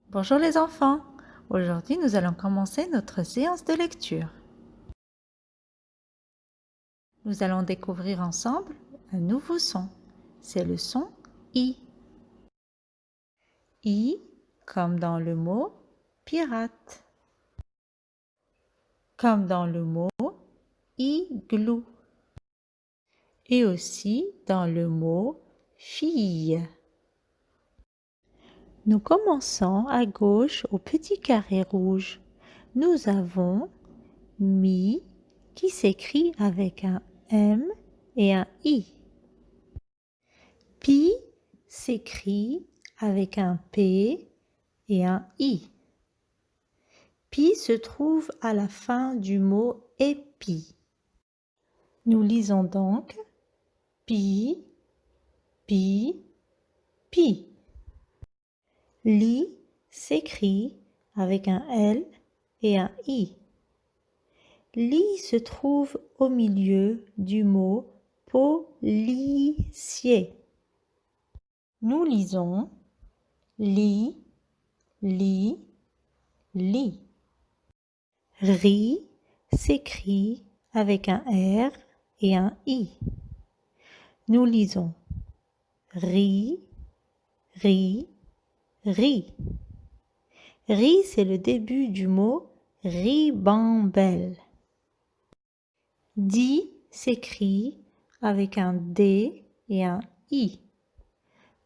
Bonjour les enfants, aujourd'hui nous allons commencer notre séance de lecture. Nous allons découvrir ensemble un nouveau son, c'est le son I. I comme dans le mot pirate, comme dans le mot igloo et aussi dans le mot fille. Nous commençons à gauche au petit carré rouge. Nous avons mi qui s'écrit avec un M et un I. Pi s'écrit avec un P et un I. Pi se trouve à la fin du mot épi. Nous lisons donc pi, pi, pi. Li s'écrit avec un L et un I. Li se trouve au milieu du mot policier. Nous lisons li, li, li. Ri s'écrit avec un R et un I. Nous lisons ri, ri, ri. Ri, c'est le début du mot ribambelle. Di s'écrit avec un D et un I.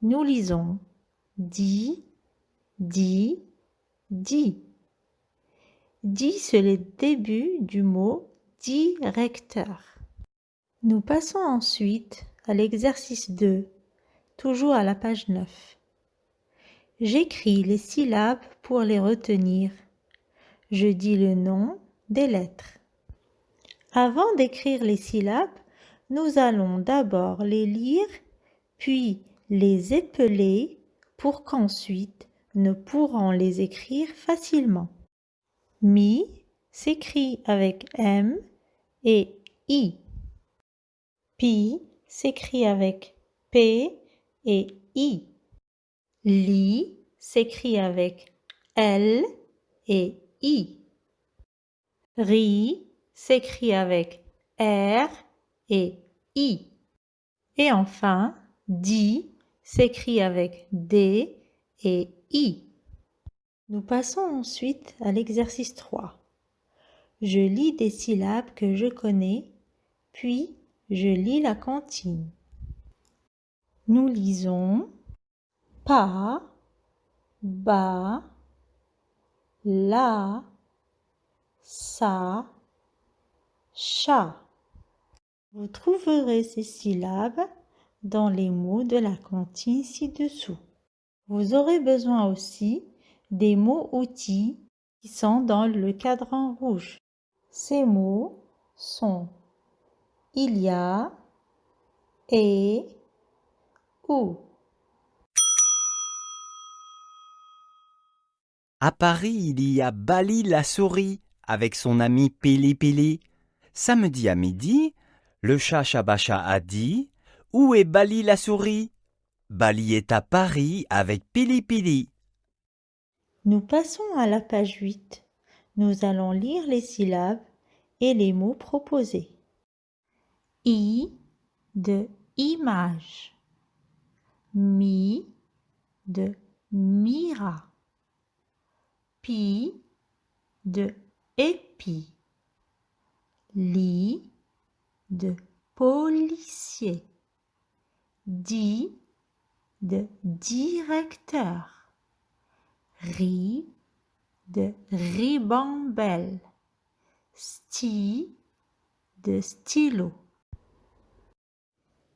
Nous lisons di, di, di. Di, c'est le début du mot directeur. Nous passons ensuite à l'exercice 2, toujours à la page 9. J'écris les syllabes pour les retenir. Je dis le nom des lettres. Avant d'écrire les syllabes, nous allons d'abord les lire, puis les épeler pour qu'ensuite nous pourrons les écrire facilement. Mi s'écrit avec M et I. Pi s'écrit avec P et I. Li s'écrit avec L et I. Ri s'écrit avec R et I. Et enfin, di s'écrit avec D et I. Nous passons ensuite à l'exercice 3. Je lis des syllabes que je connais, puis je lis la comptine. Nous lisons pa, ba, la, sa, cha. Vous trouverez ces syllabes dans les mots de la comptine ci-dessous. Vous aurez besoin aussi des mots-outils qui sont dans le cadran rouge. Ces mots sont il y a, et, ou. À Paris, il y a Bali la souris avec son ami Pili Pili. Samedi à midi, le chat Chabacha a dit « Où est Bali la souris ?» Bali est à Paris avec Pili Pili. Nous passons à la page 8. Nous allons lire les syllabes et les mots proposés. I de image. Mi de mira. Pi de épi. Li de policier. Di de directeur. Ri de ribambelle. Sti de stylo.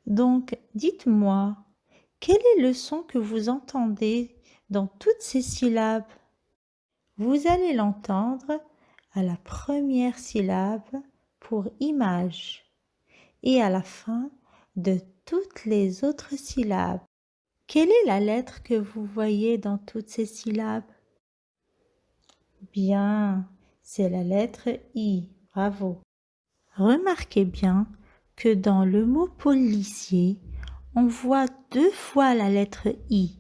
Donc, dites-moi, quel est le son que vous entendez dans toutes ces syllabes? Vous allez l'entendre à la première syllabe pour image et à la fin de toutes les autres syllabes. Quelle est la lettre que vous voyez dans toutes ces syllabes? Bien, c'est la lettre I. Bravo. Remarquez bien que dans le mot policier, on voit 2 fois la lettre I,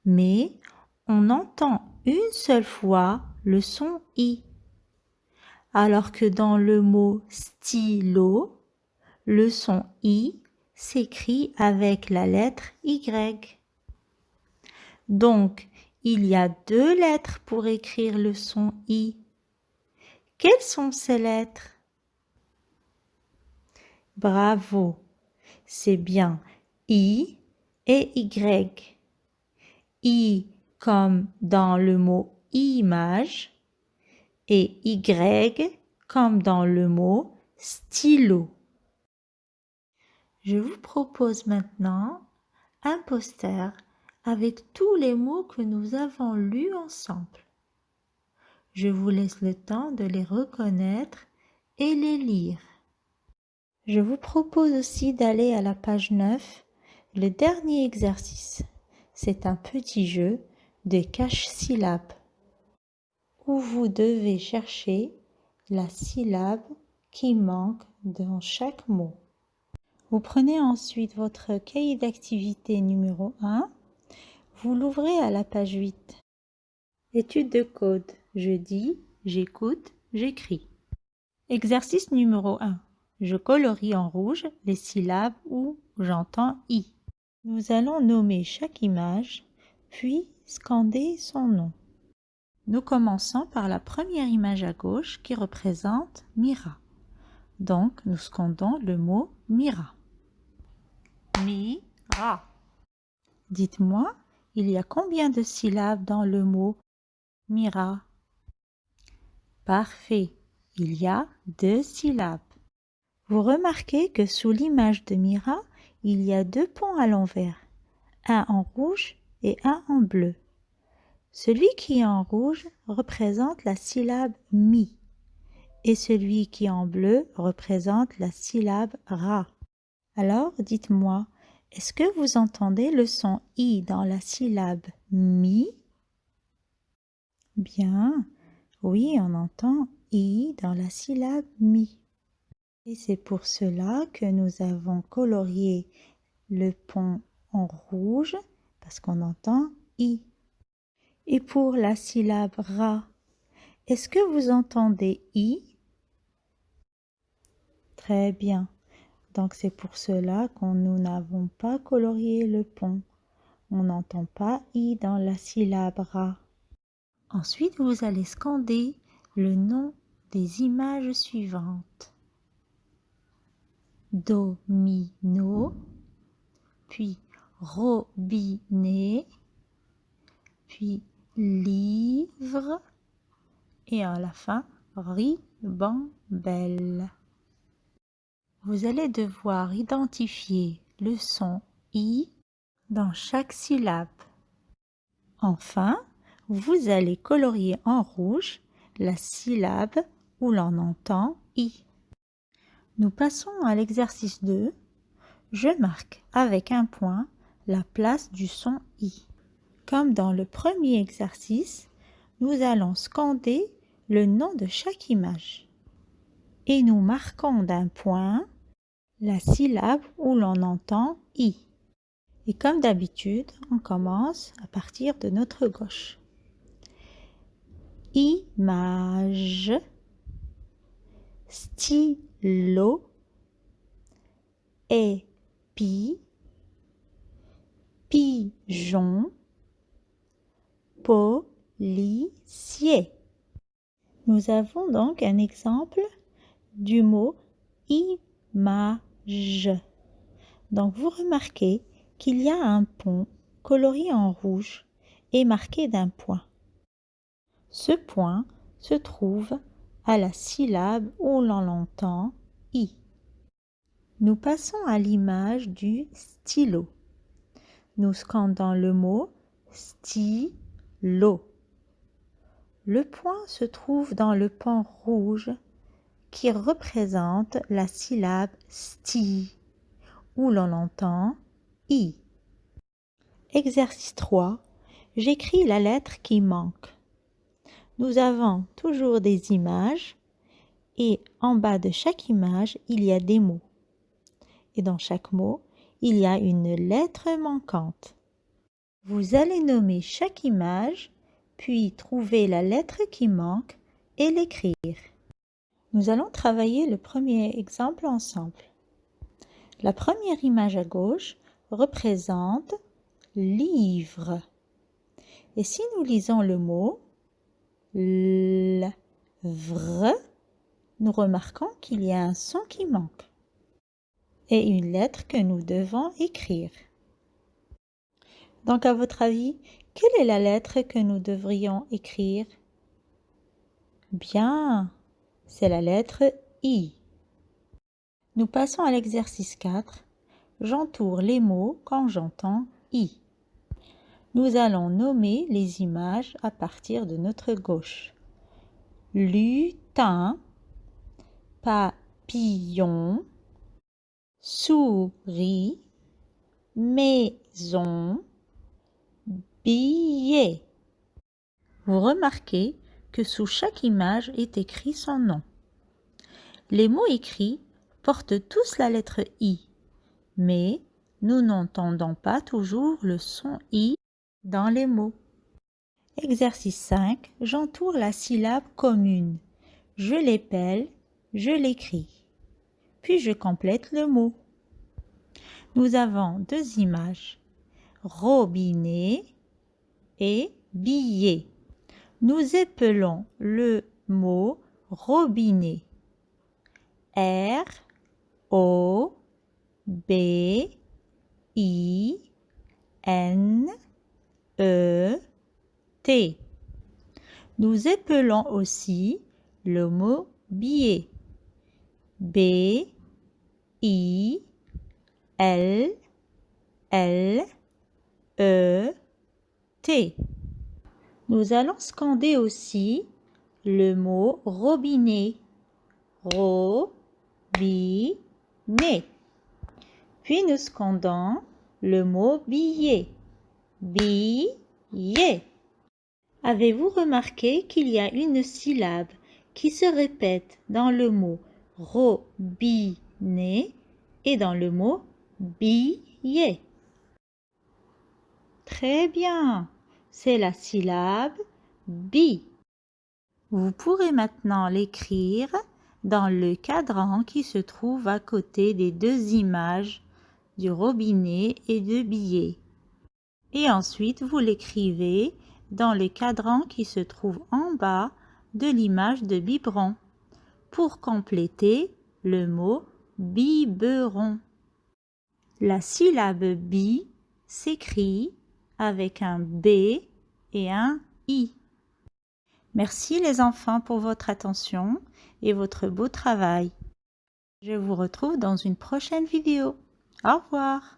mais on entend une seule fois le son I. Alors que dans le mot stylo, le son I s'écrit avec la lettre Y. Donc, il y a 2 lettres pour écrire le son I. Quelles sont ces lettres? Bravo, c'est bien I et Y. I comme dans le mot image et Y comme dans le mot stylo. Je vous propose maintenant un poster avec tous les mots que nous avons lus ensemble. Je vous laisse le temps de les reconnaître et les lire. Je vous propose aussi d'aller à la page 9, le dernier exercice. C'est un petit jeu de cache-syllabes où vous devez chercher la syllabe qui manque dans chaque mot. Vous prenez ensuite votre cahier d'activité numéro 1, vous l'ouvrez à la page 8. Étude de code. Je dis, j'écoute, j'écris. Exercice numéro 1. Je colorie en rouge les syllabes où j'entends I. Nous allons nommer chaque image, puis scander son nom. Nous commençons par la première image à gauche qui représente Mira. Donc, nous scandons le mot Mira. Mira. Dites-moi, il y a combien de syllabes dans le mot Mira? Parfait, il y a 2 syllabes. Vous remarquez que sous l'image de Mira, il y a 2 ponts à l'envers, un en rouge et un en bleu. Celui qui est en rouge représente la syllabe mi et celui qui est en bleu représente la syllabe ra. Alors, dites-moi, est-ce que vous entendez le son i dans la syllabe mi? Bien, oui, on entend i dans la syllabe mi. Et c'est pour cela que nous avons colorié le pont en rouge parce qu'on entend i. Et pour la syllabe ra, est-ce que vous entendez i? Très bien. Donc c'est pour cela que nous n'avons pas colorié le pont. On n'entend pas i dans la syllabe ra. Ensuite, vous allez scander le nom des images suivantes. Domino, puis robinet, puis livre et à la fin ribambelle. Vous allez devoir identifier le son i dans chaque syllabe. Enfin, vous allez colorier en rouge la syllabe où l'on entend i. Nous passons à l'exercice 2. Je marque avec un point la place du son i. Comme dans le premier exercice, nous allons scander le nom de chaque image. Et nous marquons d'un point la syllabe où l'on entend i. Et comme d'habitude, on commence à partir de notre gauche. Image, stylo, épi, pigeon, policier. Nous avons donc un exemple du mot image. Donc vous remarquez qu'il y a un pont colorié en rouge et marqué d'un point. Ce point se trouve à la syllabe où l'on entend i. Nous passons à l'image du stylo. Nous scandons le mot stylo. Le point se trouve dans le pont rouge qui représente la syllabe sti, où l'on entend i. Exercice 3. J'écris la lettre qui manque. Nous avons toujours des images et en bas de chaque image, il y a des mots. Et dans chaque mot, il y a une lettre manquante. Vous allez nommer chaque image, puis trouver la lettre qui manque et l'écrire. Nous allons travailler le premier exemple ensemble. La première image à gauche représente livre. Et si nous lisons le mot livre, nous remarquons qu'il y a un son qui manque et une lettre que nous devons écrire. Donc, à votre avis, quelle est la lettre que nous devrions écrire? Bien, c'est la lettre I. Nous passons à l'exercice 4. J'entoure les mots quand j'entends I. Nous allons nommer les images à partir de notre gauche. Lutin, papillon, souris, maison, billet. Vous remarquez que sous chaque image est écrit son nom. Les mots écrits portent tous la lettre I, mais nous n'entendons pas toujours le son I dans les mots. Exercice 5. J'entoure la syllabe commune. Je l'épelle, je l'écris. Puis je complète le mot. Nous avons deux images, robinet et billet. Nous épelons le mot robinet. R, O, B, I, N, E, T. Nous épelons aussi le mot billet. B, I, L, L, E, T. Nous allons scander aussi le mot robinet. Robinet. Puis nous scandons le mot billet. Billet. Avez-vous remarqué qu'il y a une syllabe qui se répète dans le mot robinet et dans le mot billet? Très bien, c'est la syllabe bi. Vous pourrez maintenant l'écrire dans le cadran qui se trouve à côté des deux images du robinet et de billet. Et ensuite, vous l'écrivez dans le cadran qui se trouve en bas de l'image de biberon pour compléter le mot biberon. La syllabe bi s'écrit avec un B et un I. Merci les enfants pour votre attention et votre beau travail. Je vous retrouve dans une prochaine vidéo. Au revoir.